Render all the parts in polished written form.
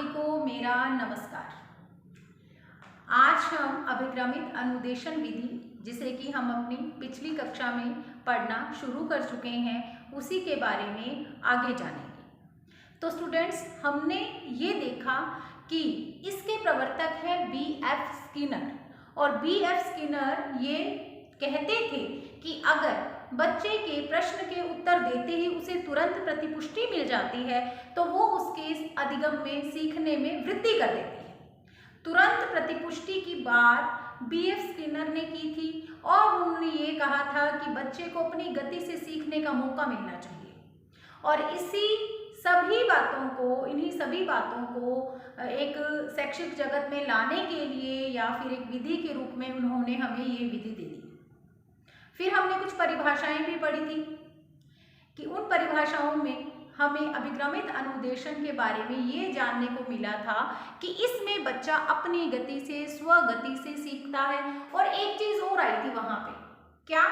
सभी को मेरा नमस्कार। आज हम अभिक्रमित अनुदेशन विधि, जिसे कि हम अपनी पिछली कक्षा में पढ़ना शुरू कर चुके हैं, उसी के बारे में आगे जानेंगे। तो स्टूडेंट्स, हमने ये देखा कि इसके प्रवर्तक है B.F. स्किनर, और B.F. स्किनर ये कहते थे कि अगर बच्चे के प्रश्न के उत्तर देते ही उसे तुरंत प्रतिपुष्टि मिल जाती है तो वो उसके अधिगम में, सीखने में वृद्धि कर देती है। तुरंत प्रतिपुष्टि की बात B.F. स्किनर ने की थी और उन्होंने ये कहा था कि बच्चे को अपनी गति से सीखने का मौका मिलना चाहिए। और इन्हीं सभी बातों को एक शैक्षिक जगत में लाने के लिए या फिर एक विधि के रूप में उन्होंने हमें ये विधि दे दी। फिर हमने कुछ परिभाषाएं भी पढ़ी थी कि उन परिभाषाओं में हमें अभिक्रमित अनुदेशन के बारे में ये जानने को मिला था कि इसमें बच्चा अपनी गति से, स्वगति से सीखता है। और एक चीज और आई थी वहां पे, क्या?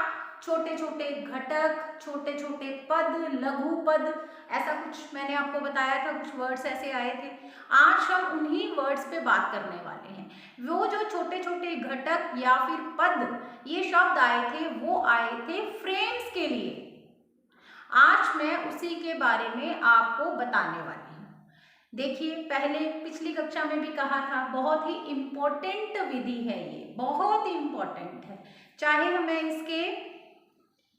छोटे छोटे घटक, छोटे छोटे पद, लघु पद, ऐसा कुछ मैंने आपको बताया था, कुछ वर्ड्स ऐसे आए थे। आज हम उन्हीं वर्ड्स पे बात करने वाले हैं। वो जो छोटे छोटे घटक या फिर पद ये शब्द आए थे, वो आए थे फ्रेम्स के लिए। आज मैं उसी के बारे में आपको बताने वाली हूँ। देखिए, पहले पिछली कक्षा में भी कहा था, बहुत ही इम्पोर्टेंट विधि है ये, बहुत ही इम्पोर्टेंट है। चाहे मैं इसके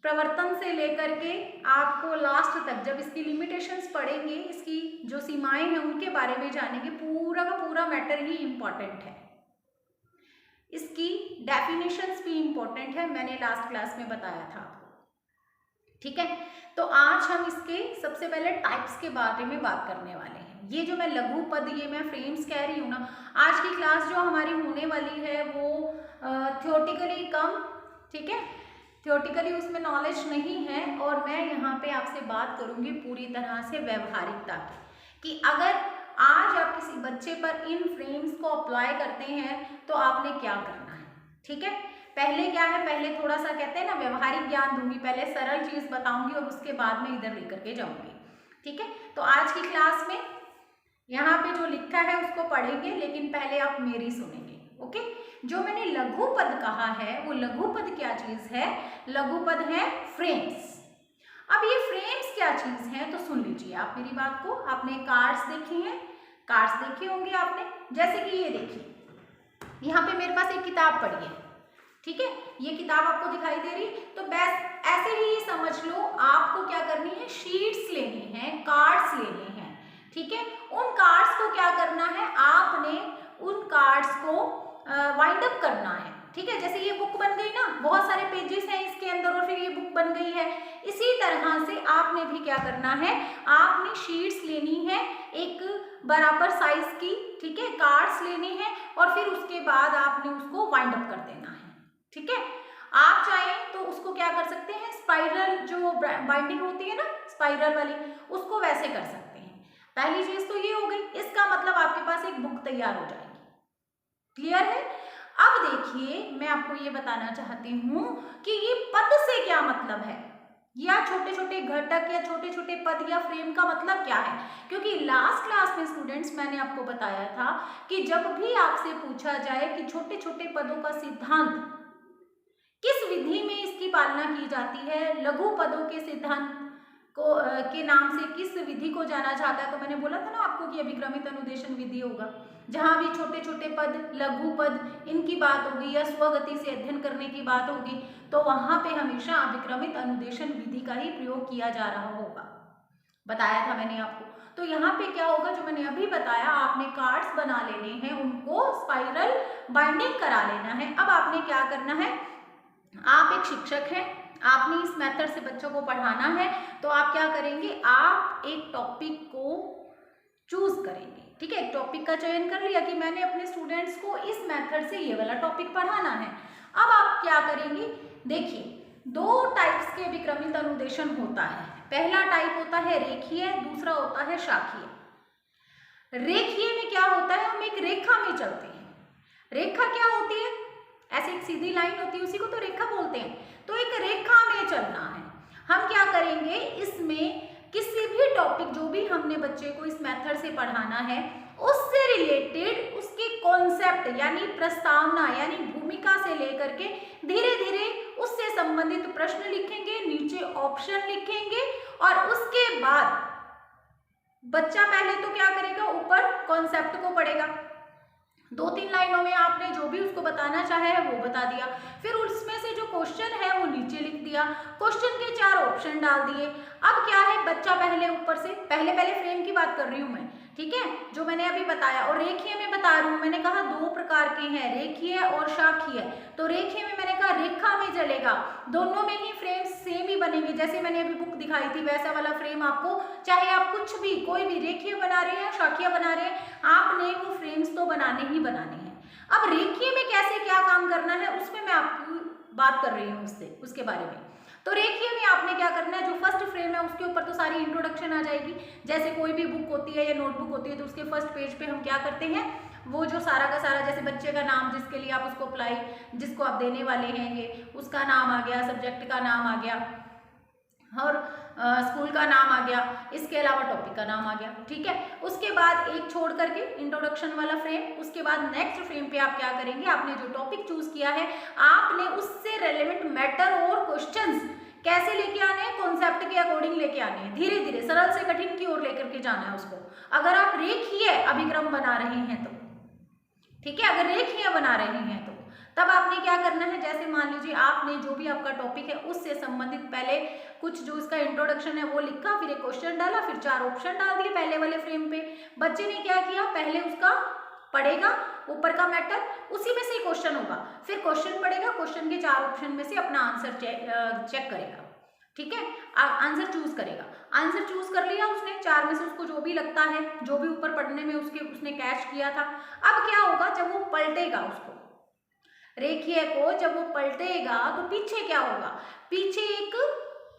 प्रवर्तन से लेकर के आपको लास्ट तक, जब इसकी लिमिटेशंस पढ़ेंगे, इसकी जो सीमाएं हैं उनके बारे में जानेंगे, पूरा का पूरा मैटर ही इम्पोर्टेंट है। इसकी डेफिनेशंस भी इम्पोर्टेंट है, मैंने लास्ट क्लास में बताया था आपको। ठीक है, तो आज हम इसके सबसे पहले टाइप्स के बारे में बात करने वाले हैं। ये जो मैं लघु पद, ये मैं फ्रेम्स कह रही हूँ ना, आज की क्लास जो हमारी होने वाली है वो थियोरेटिकली कम, ठीक है, थियोरेटिकली उसमें नॉलेज नहीं है। और मैं यहाँ पे आपसे बात करूँगी पूरी तरह से व्यवहारिकता की, कि अगर आज आप किसी बच्चे पर इन फ्रेम्स को अप्लाई करते हैं तो आपने क्या करना है। ठीक है, पहले क्या है, पहले थोड़ा सा कहते हैं ना व्यवहारिक ज्ञान दूंगी, पहले सरल चीज बताऊंगी और उसके बाद में इधर लेकर के जाऊंगी। ठीक है, तो आज की क्लास में यहाँ पे जो लिखा है उसको पढ़ेंगे, लेकिन पहले आप मेरी सुनेंगे। ओके, जो मैंने लघु पद कहा है वो लघु पद क्या चीज है? लघु पद है फ्रेम्स। अब ये फ्रेम्स क्या चीज है तो सुन लीजिए आप मेरी बात को। आपने कार्ड्स देखे हैं, कार्ड्स देखे होंगे आपने, जैसे कि ये देखिए, यहाँ पे मेरे पास एक किताब पड़ी है। ठीक है, ये किताब आपको दिखाई दे रही, तो बस ऐसे ही समझ लो, आपको क्या करनी है, शीट्स लेनी है, कार्ड्स लेने हैं। ठीक है, उन कार्ड्स को क्या करना है, आपने उन कार्ड्स को वाइंड अप करना है। ठीक है, जैसे ये बुक बन गई ना, बहुत सारे पेजेस हैं इसके अंदर और फिर ये बुक बन गई है। इसी तरह से आपने भी क्या करना है, आपने शीट्स लेनी है एक बराबर साइज की, ठीक है, कार्ड्स लेने हैं और फिर उसके बाद आपने उसको वाइंड अप कर देना है। ठीक है, आप चाहें तो उसको क्या कर सकते हैं, स्पाइरल जो बाइंडिंग होती है ना, स्पाइरल वाली, उसको वैसे कर सकते हैं। पहली चीज तो ये हो गई, इसका मतलब आपके पास एक बुक तैयार हो जाएगी। क्लियर है? अब देखिए, मैं आपको ये बताना चाहती हूं कि ये पद से क्या मतलब है, या छोटे छोटे घटक या छोटे छोटे पद या फ्रेम का मतलब क्या है। क्योंकि लास्ट क्लास में स्टूडेंट्स मैंने आपको बताया था कि जब भी आपसे पूछा जाए कि छोटे छोटे पदों का सिद्धांत किस विधि में इसकी पालना की जाती है, लघु पदों के सिद्धांत को के नाम से किस विधि को जाना जाता है, तो मैंने बोला था ना आपको कि अभिक्रमित अनुदेशन विधि होगा, जहां भी छोटे छोटे पद, लघु पद, इनकी बात होगी या स्वगति से अध्ययन करने की बात होगी, तो वहां पे हमेशा अभिक्रमित अनुदेशन विधि का ही प्रयोग किया जा रहा होगा। बताया था मैंने आपको। तो यहाँ पे क्या होगा, जो मैंने अभी बताया, आपने कार्ड्स बना लेने हैं, उनको स्पाइरल बाइंडिंग करा लेना है। अब आपने क्या करना है, आप एक शिक्षक हैं, आपने इस मेथड से बच्चों को पढ़ाना है, तो आप क्या करेंगे, आप एक टॉपिक को चूज करेंगे। ठीक है, एक टॉपिक का चयन कर लिया कि मैंने अपने स्टूडेंट्स को इस मेथड से ये वाला टॉपिक पढ़ाना है। अब आप क्या करेंगे, देखिए, दो टाइप्स के अभिक्रमित अनुदेशन होता है। पहला टाइप होता है रेखीय, दूसरा होता है शाखीय। रेखीय में क्या होता है, हम एक रेखा में चलते हैं। रेखा क्या होती है, ऐसे एक सीधी लाइन होती है, उसी को तो रेखा बोलते हैं। तो एक रेखा में चलना है। हम क्या करेंगे, इसमें किसी भी टॉपिक जो भी हमने बच्चे को इस मेथड से पढ़ाना है उससे रिलेटेड उसके कॉन्सेप्ट यानी प्रस्तावना यानी भूमिका से लेकर के धीरे धीरे उससे संबंधित प्रश्न लिखेंगे, नीचे ऑप्शन लिखेंगे और उसके बाद बच्चा पहले तो क्या करेगा, ऊपर कॉन्सेप्ट को पढ़ेगा, 2-3 लाइनों में आपने जो भी उसको बताना चाहे है वो बता दिया, फिर उसमें से जो क्वेश्चन है वो नीचे लिख दिया, क्वेश्चन के 4 ऑप्शन डाल दिए। अब क्या है, बच्चा पहले ऊपर से पहले फ्रेम की बात कर रही हूँ मैं, ठीक है, जो मैंने अभी बताया, और रेखीय में बता रही हूँ, मैंने कहा 2 प्रकार के हैं, रेखीय और शाखीय। तो रेखीय में मैंने कहा रेखा में चलेगा, दोनों में ही फ्रेम सेम ही बनेंगे, जैसे मैंने अभी बुक दिखाई थी वैसा वाला फ्रेम आपको, चाहे आप कुछ भी कोई भी रेखीय बना रहे हैं शाखीय बना रहे हैं, आपने वो फ्रेम्स तो बनाने ही बनाने हैं। अब रेखीय में कैसे क्या काम करना है उसमें मैं आपको बात कर रही हूँ उसके बारे में। तो रेखीय में आपने क्या करना है, जो फर्स्ट फ्रेम है उसके ऊपर तो सारी इंट्रोडक्शन आ जाएगी, जैसे कोई भी बुक होती है या नोटबुक होती है तो उसके फर्स्ट पेज पे हम क्या करते हैं, वो जो सारा का सारा, जैसे बच्चे का नाम जिसके लिए आप उसको अप्लाई, जिसको आप देने वाले हैं, ये उसका नाम आ गया, सब्जेक्ट का नाम आ गया और स्कूल का नाम आ गया, इसके अलावा टॉपिक का नाम आ गया, ठीक है। उसके बाद एक छोड़ करके इंट्रोडक्शन वाला फ्रेम, उसके बाद नेक्स्ट फ्रेम पे आप क्या करेंगे, आपने जो टॉपिक चूज किया है आपने उससे रेलेवेंट मैटर और क्वेश्चंस कैसे लेके आने हैं, कॉन्सेप्ट के अकॉर्डिंग लेके आने हैं, धीरे धीरे सरल से कठिन की ओर लेकर के जाना है उसको। अगर आप रेखीय अभिक्रम बना रहे हैं तो, ठीक है, अगर रेखीय बना रहे हैं तो तब आपने क्या करना है, जैसे मान लीजिए आपने जो भी आपका टॉपिक है उससे संबंधित पहले कुछ जो इसका इंट्रोडक्शन है वो लिखा, फिर एक क्वेश्चन डाला, फिर 4 ऑप्शन डाल दिए पहले वाले फ्रेम पे। बच्चे ने क्या किया, पहले उसका पढ़ेगा ऊपर का मैटर, उसी में से क्वेश्चन होगा, फिर क्वेश्चन पढ़ेगा, क्वेश्चन के 4 ऑप्शन में से अपना आंसर चेक करेगा, ठीक है, आंसर चूज करेगा। आंसर चूज कर लिया उसने, 4 में से उसको जो भी लगता है, जो भी ऊपर पढ़ने में उसने कैच किया था, अब क्या होगा, जब वो पलटेगा उसको रेखीय को, जब वो पलटेगा तो पीछे क्या होगा, पीछे एक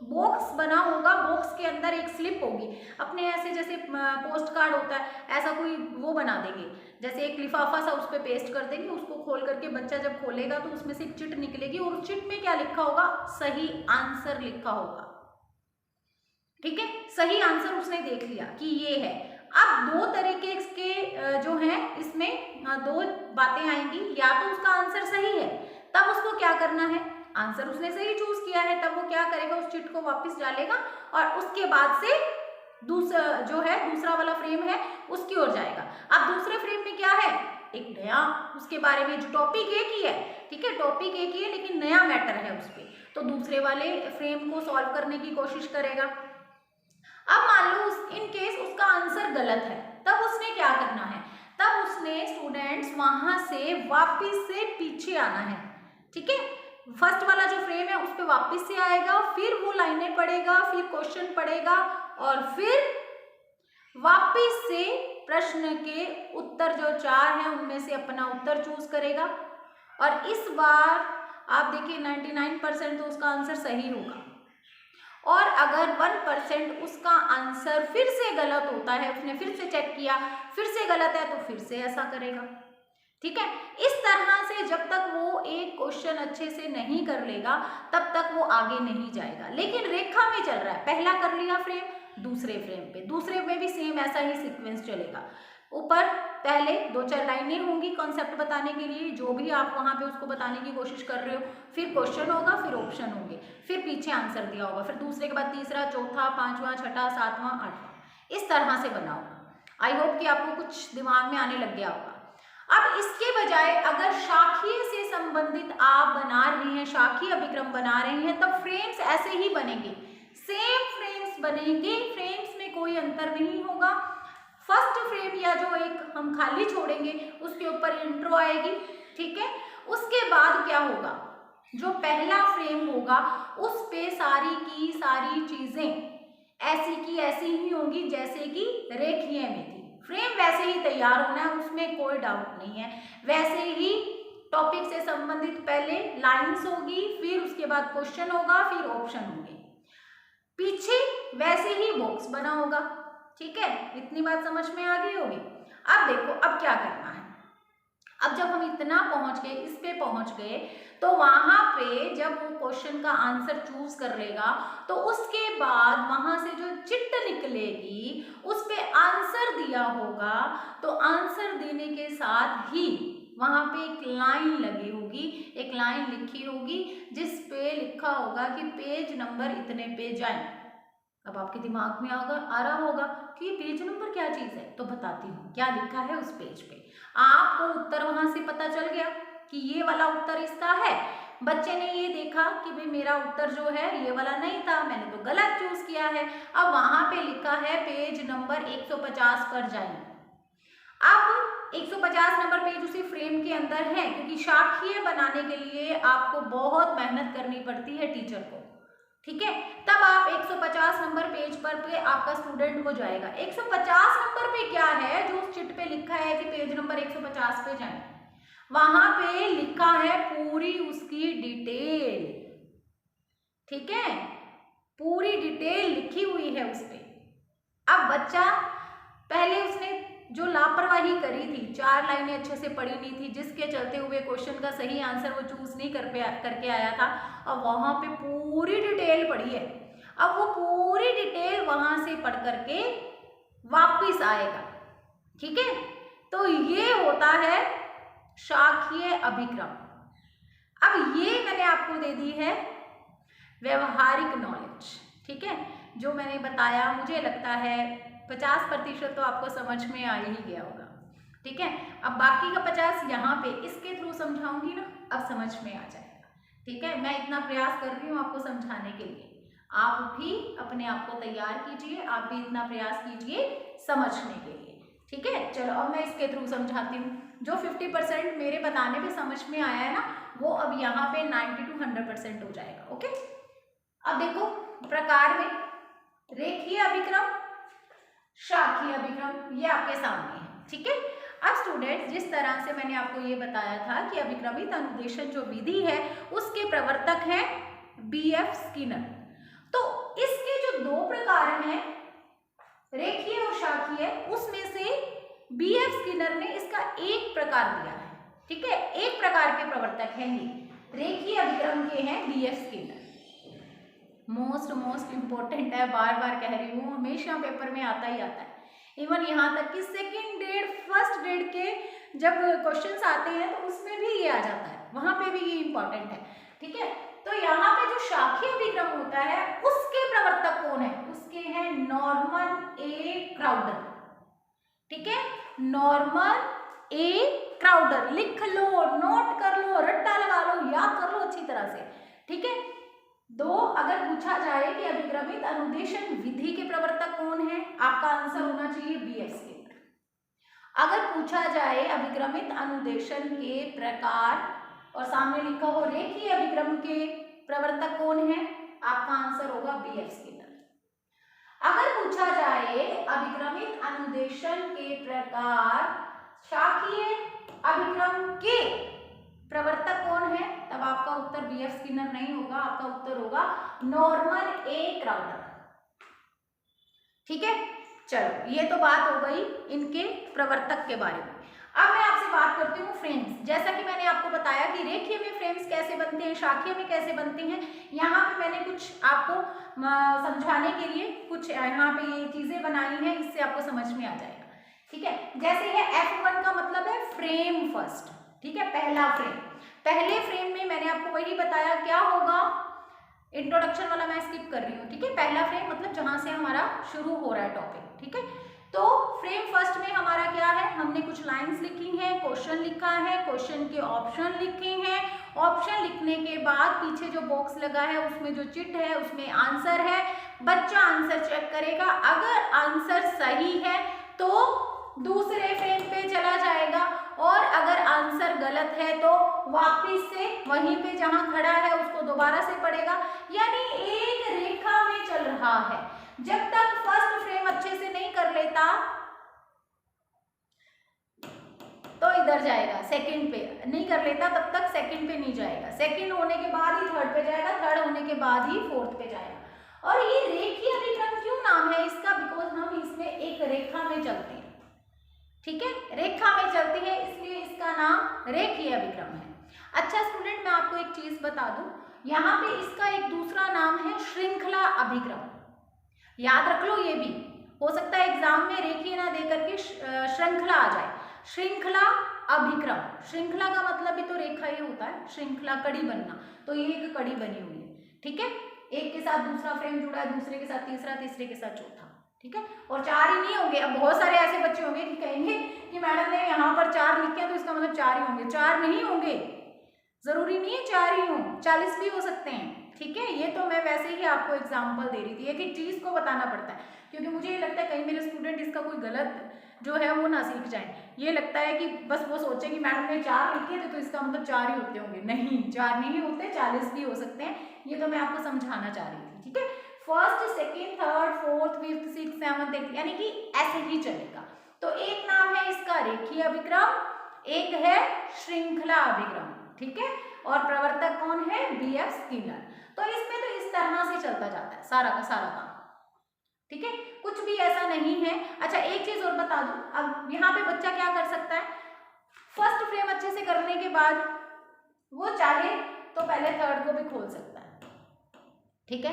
बॉक्स बना होगा, बॉक्स के अंदर एक स्लिप होगी, अपने ऐसे जैसे पोस्ट कार्ड होता है ऐसा कोई वो बना देंगे, जैसे एक लिफाफा सा उस पर पेस्ट कर देंगे, उसको खोल करके बच्चा जब खोलेगा तो उसमें से एक चिट निकलेगी और उस चिट में क्या लिखा होगा, सही आंसर लिखा होगा, ठीक है, सही आंसर उसने देख लिया कि ये है। अब 2 तरीके के जो हैं इसमें 2 बातें आएंगी, या तो उसका आंसर सही है तब उसको क्या करना है, आंसर उसने सही चूज किया है तब वो क्या करेगा, उस चिट को वापस डालेगा और उसके बाद से दूसरा वाला फ्रेम है उसकी ओर जाएगा। अब दूसरे फ्रेम में क्या है, एक नया उसके बारे में, जो टॉपिक एक ही है, ठीक है, टॉपिक एक ही है लेकिन नया मैटर है उस पर, तो दूसरे वाले फ्रेम को सॉल्व करने की कोशिश करेगा। अब मान लो इन केस उसका आंसर गलत है, तब उसने क्या करना है, तब उसने स्टूडेंट्स वहां से वापस से पीछे आना है, ठीक है, फर्स्ट वाला जो फ्रेम है उस पर वापस से आएगा, फिर वो लाइनें पढ़ेगा, फिर क्वेश्चन पढ़ेगा और फिर वापस से प्रश्न के उत्तर जो 4 हैं उनमें से अपना उत्तर चूज करेगा। और इस बार आप देखिए 99% तो उसका आंसर सही होगा, और अगर 1% उसका आंसर फिर से गलत होता है, उसने फिर से चेक किया, फिर से गलत है तो फिर से ऐसा करेगा, ठीक है। इस तरह से जब तक वो एक क्वेश्चन अच्छे से नहीं कर लेगा तब तक वो आगे नहीं जाएगा। लेकिन रेखा में चल रहा है, पहला कर लिया फ्रेम, दूसरे फ्रेम पे, दूसरे में भी सेम ऐसा ही सीक्वेंस चलेगा, ऊपर पहले 2-4 लाइनें होंगी कॉन्सेप्ट बताने के लिए, जो भी आप वहाँ पे उसको बताने की कोशिश कर रहे हो, फिर क्वेश्चन होगा, फिर ऑप्शन होंगे, फिर पीछे आंसर दिया होगा, फिर दूसरे के बाद तीसरा, चौथा, 5वां, 6ठा, 7वां, 8वां, इस तरह से बना होगा। आई होप कि आपको कुछ दिमाग में आने लग गया होगा। अब इसके बजाय अगर शाखीय से संबंधित आप बना रहे हैं, शाखीय अभिक्रम बना रहे हैं, तब फ्रेम्स ऐसे ही बनेंगे, सेम फ्रेम्स बनेंगे, फ्रेम्स में कोई अंतर नहीं होगा। फर्स्ट फ्रेम या जो एक हम खाली छोड़ेंगे उसके ऊपर इंट्रो आएगी, ठीक है, उसके बाद क्या होगा, जो पहला फ्रेम होगा उस पे सारी की सारी चीजें ऐसी की ऐसी ही होंगी जैसे कि रेखीय में थी, फ्रेम वैसे ही तैयार होना है, उसमें कोई डाउट नहीं है। वैसे ही टॉपिक से संबंधित पहले लाइंस होगी, फिर उसके बाद क्वेश्चन होगा, फिर ऑप्शन होंगे, पीछे वैसे ही बॉक्स बना होगा, ठीक है, इतनी बात समझ में आ गई होगी। अब देखो अब क्या करना है, अब जब हम इतना पहुंच गए, इस पे पहुंच गए, तो वहां पे जब वो क्वेश्चन का आंसर चूज कर लेगा तो उसके बाद वहां से जो चिट निकलेगी उस पे आंसर दिया होगा, तो आंसर देने के साथ ही वहां पे एक लाइन लगी होगी, एक लाइन लिखी होगी जिस पे लिखा होगा कि पेज नंबर इतने पे जाए। अब आपके दिमाग में आ रहा होगा कि ये पेज नंबर क्या चीज है, तो बताती हूँ क्या लिखा है उस पेज पे। आपको उत्तर वहां से पता चल गया कि ये वाला उत्तर इसका है। बच्चे ने ये देखा कि भाई मेरा उत्तर जो है ये वाला नहीं था, मैंने तो गलत चूज किया है। अब वहां पे लिखा है पेज नंबर 150 पर जाइए। अब 150 नंबर पेज उसी फ्रेम के अंदर है, क्योंकि शाखीय बनाने के लिए आपको बहुत मेहनत करनी पड़ती है टीचर को, ठीक है। तब आप 150 नंबर पेज पर पे आपका स्टूडेंट हो जाएगा। 150 नंबर पे क्या है जो उस चिट पे लिखा है कि पेज नंबर 150 पे जाए, वहां पे लिखा है पूरी उसकी डिटेल, ठीक है, पूरी डिटेल लिखी हुई है उस पे। अब बच्चा पहले उसने जो लापरवाही करी थी, 4 लाइनें अच्छे से पढ़ी नहीं थी, जिसके चलते हुए क्वेश्चन का सही आंसर वो चूज नहीं करके आया था। अब वहां पे पूरी डिटेल पढ़ी है, अब वो पूरी डिटेल वहां से पढ़ करके वापिस आएगा, ठीक है। तो ये होता है शाखीय अभिक्रम। अब ये मैंने आपको दे दी है व्यवहारिक नॉलेज, ठीक है। जो मैंने बताया मुझे लगता है 50% तो आपको समझ में आ ही गया होगा, ठीक है। अब बाकी का 50 यहाँ पे इसके थ्रू समझाऊंगी ना, अब समझ में आ जाएगा, ठीक है। मैं इतना प्रयास कर रही हूँ आपको समझाने के लिए, आप भी अपने आप को तैयार कीजिए, आप भी इतना प्रयास कीजिए समझने के लिए, ठीक है। चलो अब मैं इसके थ्रू समझाती हूँ। जो 50% मेरे बताने पे समझ में आया है ना, वो अब यहाँ पे 90 to 100% हो जाएगा, ओके। अब देखो प्रकार में रेखीय अभिक्रम, शाखीय अभिक्रम, ये आपके सामने है, ठीक है। अब स्टूडेंट्स जिस तरह से मैंने आपको ये बताया था कि अभिक्रमित अनुदेशन जो विधि है उसके प्रवर्तक हैं BF स्किनर। तो इसके जो 2 प्रकार हैं रेखीय और शाखीय, उसमें से BF स्किनर ने इसका एक प्रकार दिया है, ठीक है। एक प्रकार के प्रवर्तक हैं ये रेखीय अभिक्रम के हैं BF स्किनर। मोस्ट इंपॉर्टेंट है, बार बार कह रही हूँ, हमेशा पेपर में आता ही आता है। इवन यहाँ तक कि सेकेंड ग्रेड फर्स्ट ग्रेड के जब क्वेश्चंस आते हैं तो उसमें भी ये आ जाता है, वहां पे भी ये इंपॉर्टेंट है, ठीक है। तो यहाँ पे जो शाखीय अभिक्रम होता है उसके प्रवर्तक कौन है, उसके हैं नॉर्मन ए क्राउडर, ठीक है। नॉर्मन ए क्राउडर, लिख लो, नोट कर लो, रट्टा लगा लो, याद कर लो अच्छी तरह से, ठीक है। 2 अगर पूछा जाए कि अभिक्रमित अनुदेशन विधि के प्रवर्तक कौन है, आपका आंसर होना चाहिए BF स्किनर। अगर पूछा जाए अभिक्रमित अनुदेशन के प्रकार और सामने लिखा हो रेखीय अभिक्रम के प्रवर्तक कौन है, आपका आंसर होगा BF स्किनर। अगर पूछा जाए अभिक्रमित अनुदेशन के प्रकार शाखीय अभिक्रम के प्रवर्तक कौन है, तब आपका उत्तर BF स्किनर नहीं होगा, आपका उत्तर होगा नॉर्मन ए क्राउडर, ठीक है। चलो ये तो बात हो गई इनके प्रवर्तक के बारे में। अब मैं आपसे बात करती हूँ फ्रेम्स। जैसा कि मैंने आपको बताया कि रेखीय में फ्रेम्स कैसे बनते हैं, शाखीय में कैसे बनते हैं, यहाँ पे मैंने कुछ आपको समझाने के लिए कुछ यहाँ पे ये चीजें बनाई हैं, इससे आपको समझ में आ जाएगा, ठीक है। जैसे है F1 का मतलब है फ्रेम फर्स्ट, ठीक है, पहला फ्रेम। पहले फ्रेम में मैंने आपको वही बताया क्या होगा, इंट्रोडक्शन वाला मैं स्किप कर रही हूँ, ठीक है। पहला फ्रेम मतलब जहां से हमारा शुरू हो रहा है टॉपिक, ठीक है। तो फ्रेम फर्स्ट में हमारा क्या है, हमने कुछ लाइंस लिखी हैं, क्वेश्चन लिखा है, क्वेश्चन के ऑप्शन लिखे हैं, ऑप्शन लिखने के बाद पीछे जो बॉक्स लगा है उसमें जो चिट है उसमें आंसर है, बच्चा आंसर चेक करेगा, अगर आंसर सही है तो दूसरे फ्रेम पे चला जाएगा और अगर आंसर गलत है तो वापिस से वहीं पे जहां खड़ा है उसको दोबारा से पढ़ेगा, यानी एक रेखा में चल रहा है। जब तक फर्स्ट फ्रेम अच्छे से नहीं कर लेता तो इधर जाएगा, सेकंड पे नहीं कर लेता तब तक सेकंड पे नहीं जाएगा, सेकंड होने के बाद ही थर्ड पे जाएगा, थर्ड होने के बाद ही फोर्थ पे जाएगा। और ये रेखीय अभिक्रम क्यों नाम है इसका, बिकॉज हम इसमें एक रेखा में चलते हैं, ठीक है, रेखा में चलती है इसलिए इसका नाम रेखीय अभिक्रम है। अच्छा स्टूडेंट, मैं आपको एक चीज बता दूं, यहाँ पे इसका एक दूसरा नाम है श्रृंखला अभिक्रम। याद रख लो, ये भी हो सकता है एग्जाम में रेखीय ना दे करके श्रृंखला आ जाए। श्रृंखला अभिक्रम, श्रृंखला का मतलब भी तो रेखा ही होता है, श्रृंखला कड़ी बनना, तो ये एक कड़ी बनी हुई है। ठीक है, एक के साथ दूसरा फ्रेम जुड़ा है, दूसरे के साथ तीसरा, तीसरे के साथ चौथा। ठीक है, और 4 ही नहीं होंगे। अब बहुत सारे ऐसे बच्चे होंगे कि कहेंगे कि मैडम ने यहाँ पर 4 लिखे तो इसका मतलब 4 ही होंगे। 4 नहीं होंगे, जरूरी नहीं है 4 ही हो, 40 भी हो सकते हैं। ठीक है, ये तो मैं वैसे ही आपको एग्जाम्पल दे रही थी, एक एक चीज को बताना पड़ता है, क्योंकि मुझे ये लगता है कहीं मेरे स्टूडेंट इसका कोई गलत जो है वो ना सीख जाए। ये लगता है कि बस वो सोचे कि मैडम ने 4 लिखे थे तो इसका मतलब 4 ही होते होंगे। नहीं, 4 नहीं होते, 40 भी हो सकते हैं। ये तो मैं आपको समझाना चाह रही थी। ठीक है, first, second, third, fourth, fifth, six, seventh, eighth, यानी कि ऐसे ही चलेगा। तो एक नाम है इसका रेखीय अभिक्रम, एक है श्रृंखला अभिक्रम। ठीक है, और प्रवर्तक कौन है? BF Skinner. तो इसमें तो इस तरह से चलता जाता है सारा का सारा काम। ठीक है, कुछ भी ऐसा नहीं है। अच्छा, एक चीज और बता दूं, अब यहाँ पे बच्चा क्या कर सकता है, फर्स्ट फ्रेम अच्छे से करने के बाद वो चाहे तो पहले थर्ड को भी खोल सकता है। ठीक है,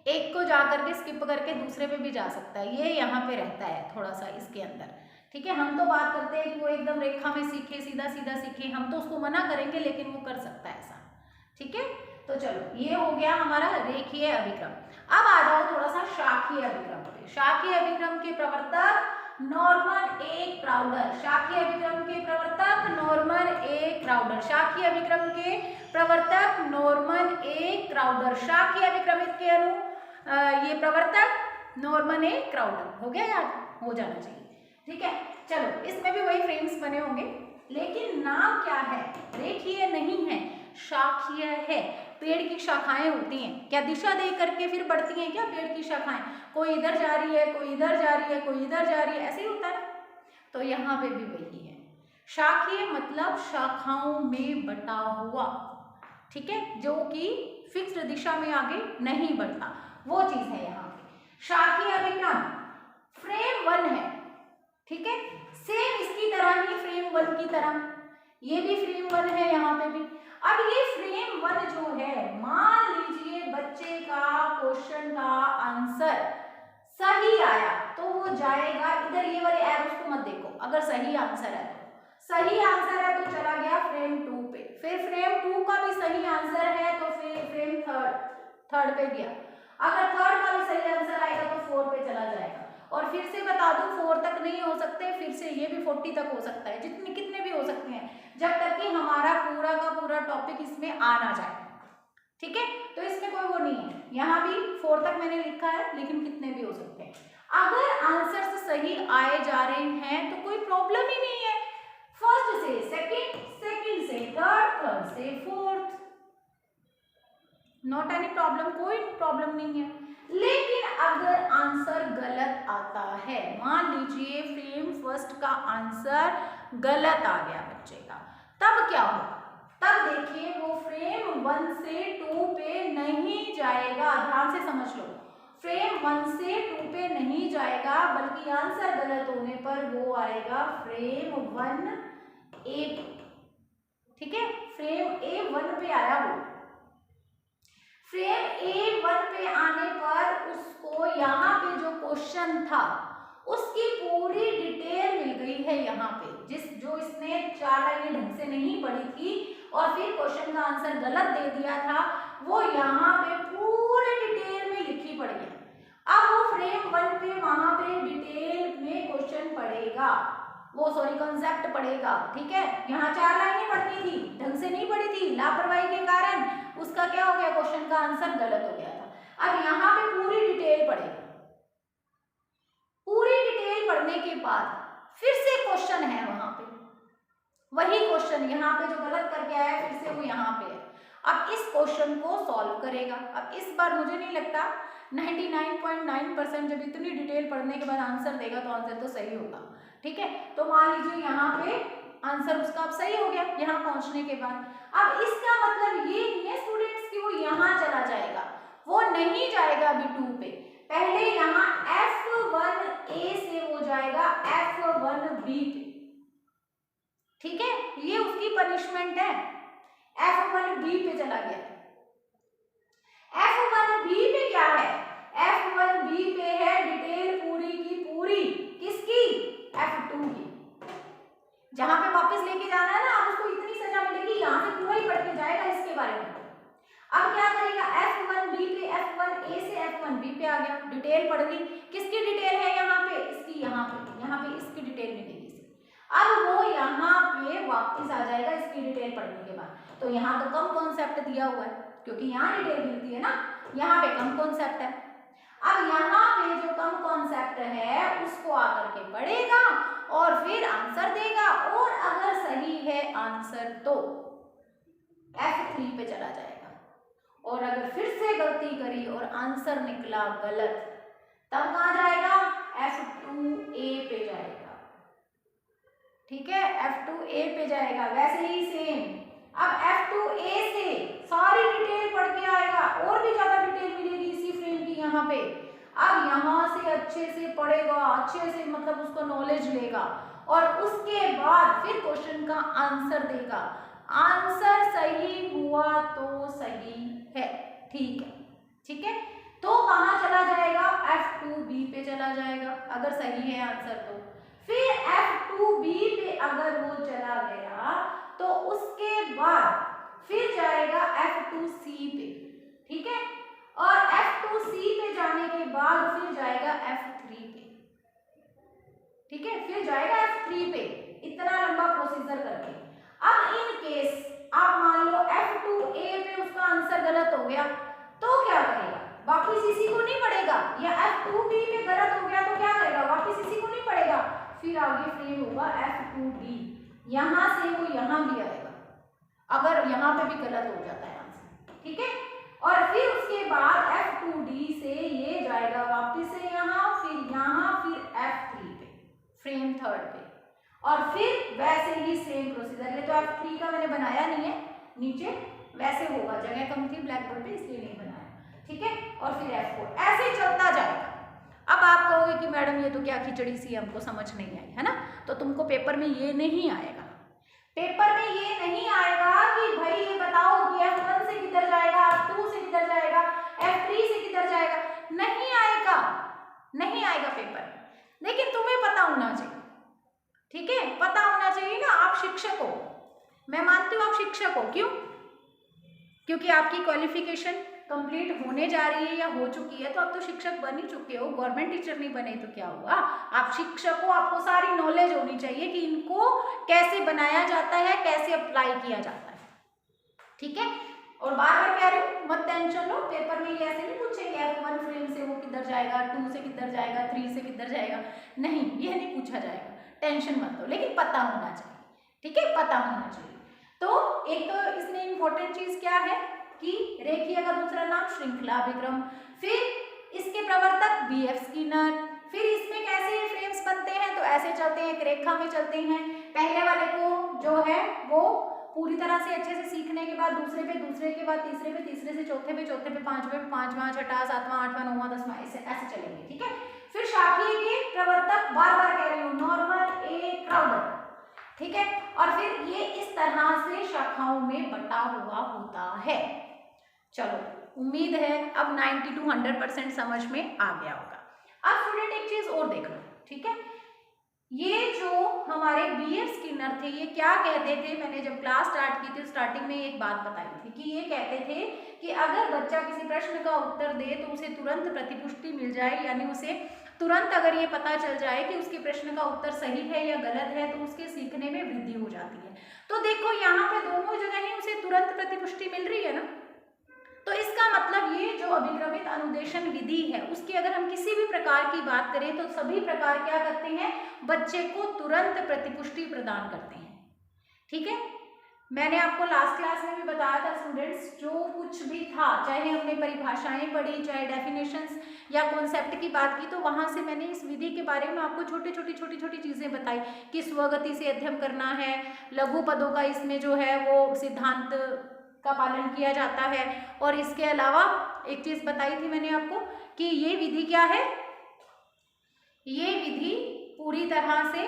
एक को जा करके स्किप करके दूसरे पे भी जा सकता है, ये यहाँ पे रहता है थोड़ा सा इसके अंदर। ठीक है, हम तो बात करते हैं कि वो एकदम रेखा में सीखे, सीधा सीधा सीखे, हम तो उसको मना करेंगे, लेकिन वो कर सकता है ऐसा। ठीक है, तो चलो ये हो गया हमारा रेखीय अभिक्रम। अब आ जाओ थोड़ा सा शाखीय अभिक्रम पे। शाखीय अभिक्रम के प्रवर्तक नॉर्मन ए क्राउडर। शाखीय अभिक्रम के प्रवर्तक नॉर्मन ए क्राउडर। शाखीय अभिक्रम के प्रवर्तक नॉर्मन ए क्राउडर। शाखीय अभिक्रम के ये प्रवर्तक नॉर्मन ए क्राउडर। हो गया याद? हो जाना चाहिए। ठीक है, चलो इसमें भी वही फ्रेम्स बने होंगे, लेकिन नाम क्या है? रेखीय नहीं है, शाखीय है। पेड़ की शाखाएं होती हैं, क्या दिशा दे करके फिर बढ़ती हैं क्या पेड़ की शाखाएं? कोई इधर जा रही है, कोई इधर जा रही है, कोई इधर जा रही है, ऐसे ही होता है ना। तो यहाँ पे भी वही है। शाखीय मतलब शाखाओं में बटा हुआ। ठीक है, जो कि फिक्स्ड दिशा में आगे नहीं बढ़ता, वो चीज है यहाँ पे। शाखीय अभिक्रम फ्रेम 1 है। ठीक है, सेम इसकी तरह ही फ्रेम 1 की तरह ये भी फ्रेम 1 है यहाँ पे भी। अब ये फ्रेम 1 जो है, मान लीजिए बच्चे का क्वेश्चन का आंसर सही आया तो वो जाएगा इधर, ये वाले एरोस को मत देखो, अगर सही आंसर है तो, सही आंसर है तो चला गया फ्रेम 2 पे। फिर फ्रेम 2 का भी सही आंसर है तो फिर फ्रेम थर्ड पे गया। अगर थर्ड का भी सही आंसर आएगा तो 4 पे चला जाएगा। और फिर से बता दूं, 4 तक नहीं हो सकते, फिर से ये भी 40 तक हो सकता है, जितने कितने भी हो सकते हैं, जब तक कि हमारा पूरा का पूरा टॉपिक इसमें आ ना जाए। ठीक है, तो इसमें कोई वो नहीं है। यहाँ भी 4 तक मैंने लिखा है, लेकिन कितने भी हो सकते हैं। अगर आंसर सही आए जा रहे हैं तो कोई प्रॉब्लम ही नहीं है। फर्स्ट से सेकंड, सेकंड से थर्ड, थर्ड से फोर्थ, नॉट एनी प्रॉब्लम, कोई प्रॉब्लम नहीं है। लेकिन अगर आंसर गलत आता है, मान लीजिए फ्रेम फर्स्ट का आंसर गलत आ गया बच्चे का, तब क्या होगा? तब देखिए वो फ्रेम 1 से 2 पे नहीं जाएगा। ध्यान से समझ लो, फ्रेम 1 से 2 पे नहीं जाएगा, बल्कि आंसर गलत होने पर वो आएगा फ्रेम 1A पे। ठीक है, फ्रेम A1 पे आया वो। फ्रेम A1 पे आने पर उसको यहाँ पे जो क्वेश्चन था उसकी पूरी डिटेल मिल गई है यहाँ पे, जो इसने 4 लाइनें ढंग से नहीं पढ़ी थी और फिर क्वेश्चन का आंसर गलत दे दिया था, वो यहाँ पे पूरी डिटेल में लिखी पड़ी है। अब वो फ्रेम 1 पे वहां पे डिटेल में क्वेश्चन पढ़ेगा, वो सॉरी कंसेप्ट पढ़ेगा। ठीक है, यहाँ 4 लाइनें पढ़नी थी, ढंग से नहीं पढ़ी थी, लापरवाही के कारण उसका क्या हो गया, क्वेश्चन का आंसर गलत हो गया था। अब यहाँ पे पूरी डिटेल पढ़ेगा। पूरी डिटेल पढ़ने के बाद फिर से क्वेश्चन है वहां पे, वही क्वेश्चन यहाँ पे जो गलत करके आया फिर से वो यहाँ पे है। अब इस क्वेश्चन को सॉल्व करेगा। अब इस बार मुझे नहीं लगता 99.9% जब इतनी डिटेल पढ़ने के बाद आंसर देगा तो आंसर तो सही होगा। ठीक है, तो मान लीजिए यहाँ पे आंसर उसका अब सही हो गया यहाँ पहुंचने के बाद। अब इसका मतलब ये नहीं है स्टूडेंट्स कि वो यहाँ चला जाएगा, वो नहीं जाएगा अभी 2 पे, पहले यहाँ F1A से वो जाएगा F1B पे। ठीक है, ये उसकी पनिशमेंट है, F1B पे चला गया। F1B पे क्या है? F1B पे है डिटेल पूरी की पूरी किसकी? F2 की। जहां पे वापस लेके जाना है ना, अब उसको इतनी सजा मिलेगी, यहां से पूरा ही पढ़ के जाएगा इसके बारे में। अब क्या करेगा? F1B पे F1A से F1B पे आ गया, डिटेल पढ़ ली। किसकी डिटेल है यहाँ पे? इसकी। यहाँ पे इसकी डिटेल मिलेगी। अब वो यहाँ पे वापस आ जाएगा इसकी डिटेल पढ़ने के बाद। तो यहाँ तो कम कॉन्सेप्ट दिया हुआ है क्योंकि यहाँ डिटेल मिलती है ना, यहाँ पे कम कॉन्सेप्ट है। अब यहाँ पे जो कम कॉन्सेप्ट है उसको आकर के पढ़ेगा और फिर आंसर देगा, और अगर सही है आंसर तो F3 पे चला जाएगा, और अगर फिर से गलती करी और आंसर निकला गलत तब कहाँ जाएगा? F2A पे जाएगा। ठीक है, F2A पे जाएगा। वैसे ही सेम अब F2A से सारी डिटेल पढ़ के आएगा, और भी ज्यादा डिटेल मिलेगी इसी फ्रेम की यहाँ पे। अब यहाँ से अच्छे से पढ़ेगा, अच्छे से मतलब उसको नॉलेज लेगा, और उसके बाद फिर क्वेश्चन का आंसर देगा। आंसर सही हुआ तो सही है, ठीक है। तो कहाँ चला जाएगा? F2B पे चला जाएगा अगर सही है आंसर तो। फिर F2B पे अगर वो चला गया तो उसके बाद फिर जाएगा F2C पे, ठीक है, और F2C पे जाने के बाद फिर जाएगा F3 पे, ठीक है, फिर जाएगा F3 पे। इतना लंबा प्रोसीजर करके अब इन केस आप मान लो F2A पे उसका आंसर गलत हो गया तो क्या करेगा? वापिस इसी को नहीं पढ़ेगा, या F2B पे गलत हो गया तो क्या करेगा? वापिस इसी को नहीं पढ़ेगा, फिर आगे फ्रेम होगा F2D, यहां से वो यहां भी आएगा अगर यहां पे भी गलत हो जाता है आंसर, ठीक है। और फिर उसके बाद F2D से ये जाएगा वापिस से यहाँ, फिर F3 पे, फ्रेम थर्ड पे, और फिर वैसे ही सेम प्रोसीजर। ये तो F3 का मैंने बनाया नहीं है, नीचे वैसे होगा, जगह कम थी ब्लैक बोर्ड पे इसलिए नहीं बनाया, ठीक है। और फिर F4 ऐसे चलता जाएगा। अब आप कहोगे कि मैडम ये तो क्या खिचड़ी सी, हमको समझ नहीं आई, है ना। तो तुमको पेपर में ये नहीं आएगा, पेपर में ये नहीं आएगा कि भाई ये बताओ कि F1 से किधर जाएगा, F2 से किधर जाएगा, F3 से किधर जाएगा, नहीं आएगा, नहीं आएगा पेपर। लेकिन तुम्हें पता होना चाहिए, ठीक है, पता होना चाहिए ना। आप शिक्षक हो, मैं मानती हूँ आप शिक्षक हो, क्यों? क्योंकि आपकी क्वालिफिकेशन कंप्लीट होने जा रही है या हो चुकी है, तो आप तो शिक्षक बन ही चुके हो। गवर्नमेंट टीचर नहीं बने तो क्या हुआ, आप शिक्षक हो, आपको सारी नॉलेज होनी चाहिए कि इनको कैसे बनाया जाता है, कैसे अप्लाई किया जाता है, ठीक है। और बार बार कह रही हूँ मत टेंशन लो, पेपर में ये ऐसे नहीं पूछेंगे F1 फ्रेम से वो किधर जाएगा, 2 से किधर जाएगा, 3 से किधर जाएगा, नहीं, ये नहीं पूछा जाएगा, टेंशन मत लो। लेकिन पता होना चाहिए, ठीक है, पता होना चाहिए। तो एक तो इसमें इंपॉर्टेंट चीज क्या है कि रेखीय का दूसरा नाम श्रृंखलाभिक्रम, फिर इसके प्रवर्तक BF स्किनर, फिर इसमें कैसे फ्रेम्स बनते हैं, तो ऐसे चलते हैं, एक रेखा में चलते हैं। पहले वाले को जो है वो पूरी तरह से अच्छे से सीखने के बाद दूसरे पे, दूसरे के बाद तीसरे पे, तीसरे से चौथे पे, चौथे पे पांचवें, पांचवां, छठा, सातवां, आठवां, नौवां, 10वां, ऐसे चलेंगे, ठीक है। फिर शाखीय के प्रवर्तक, बार बार कह रही हूँ, नॉर्मल, ए, क्राउडर, ठीक है, और फिर ये इस तरह से शाखाओं में बटा हुआ होता है। चलो, उम्मीद है अब 90 to 100% समझ में आ गया होगा। अब स्टूडेंट एक चीज और देख लो, ठीक है, ये जो हमारे BF स्किनर थे ये क्या कहते थे, मैंने जब क्लास स्टार्ट की थी स्टार्टिंग में एक बात बताई थी कि ये कहते थे कि अगर बच्चा किसी प्रश्न का उत्तर दे तो उसे तुरंत प्रतिपुष्टि मिल जाए, यानी उसे तुरंत अगर ये पता चल जाए कि उसके प्रश्न का उत्तर सही है या गलत है तो उसके सीखने में वृद्धि हो जाती है। तो देखो यहाँ पे दोनों जगह ही उसे तुरंत प्रतिपुष्टि मिल रही है ना, तो इसका मतलब ये जो अभिक्रमित अनुदेशन विधि है उसकी अगर हम किसी भी प्रकार की बात करें तो सभी प्रकार क्या करते हैं, बच्चे को तुरंत प्रतिपुष्टि प्रदान करते हैं, ठीक है। मैंने आपको लास्ट क्लास में भी बताया था स्टूडेंट्स, जो कुछ भी था, चाहे हमने परिभाषाएं पढ़ी, चाहे डेफिनेशंस या कॉन्सेप्ट की बात की, तो वहां से मैंने इस विधि के बारे में आपको छोटी छोटी चीजें बताई कि स्वगति से अध्ययन करना है, लघु पदों का इसमें जो है वो सिद्धांत का पालन किया जाता है, और इसके अलावा एक चीज बताई थी मैंने आपको कि ये विधि क्या है, ये विधि पूरी तरह से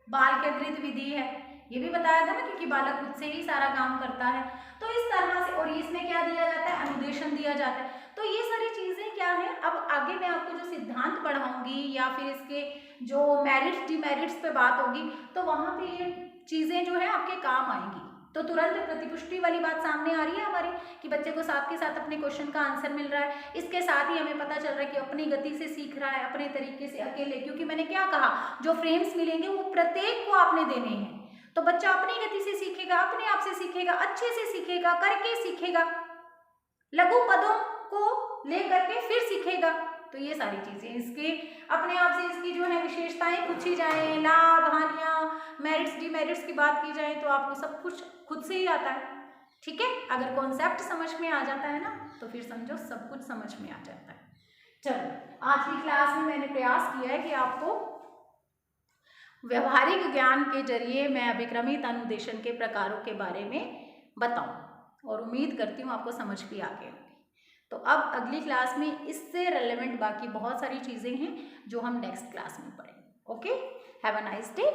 बाल केंद्रित विधि है, ये भी बताया था ना, क्योंकि बालक खुद से ही सारा काम करता है। तो इस तरह से, और इसमें क्या दिया जाता है, अनुदेशन दिया जाता है। तो ये सारी चीजें क्या है, अब आगे मैं आपको जो सिद्धांत पढ़ाऊंगी या फिर इसके जो मेरिट्स डिमेरिट्स पे बात होगी, तो वहां पे ये चीजें जो है आपके काम आएंगी। तो तुरंत प्रतिपुष्टि वाली बात सामने आ रही है हमारी कि बच्चे को साथ के साथ अपने क्वेश्चन का आंसर मिल रहा है। इसके साथ ही हमें पता चल रहा है कि अपनी गति से सीख रहा है, अपने तरीके से अकेले, क्योंकि मैंने क्या कहा, जो फ्रेम्स मिलेंगे वो प्रत्येक को आपने देने हैं। तो बच्चा अपनी गति से सीखेगा, अपने आप से सीखेगा, अच्छे से सीखेगा, करके सीखेगा, लघु पदों को लेकर के फिर सीखेगा। तो ये सारी चीजें इसके अपने आप से, इसकी जो है विशेषताएं पूछी जाए, लाभ हानियां, मेरिट्स डिमेरिट्स की बात की जाए, तो आपको सब कुछ खुद से ही आता है। ठीक है, अगर कॉन्सेप्ट समझ में आ जाता है ना, तो फिर समझो सब कुछ समझ में आ जाता है। चलो, आज की क्लास में मैंने प्रयास किया है कि आपको व्यवहारिक ज्ञान के जरिए मैं अभिक्रमित अनुदेशन के प्रकारों के बारे में बताऊं, और उम्मीद करती हूँ आपको समझ भी आ गई होगी। तो अब अगली क्लास में इससे रेलेवेंट बाकी बहुत सारी चीज़ें हैं जो हम नेक्स्ट क्लास में पढ़ेंगे। Okay, have a nice day.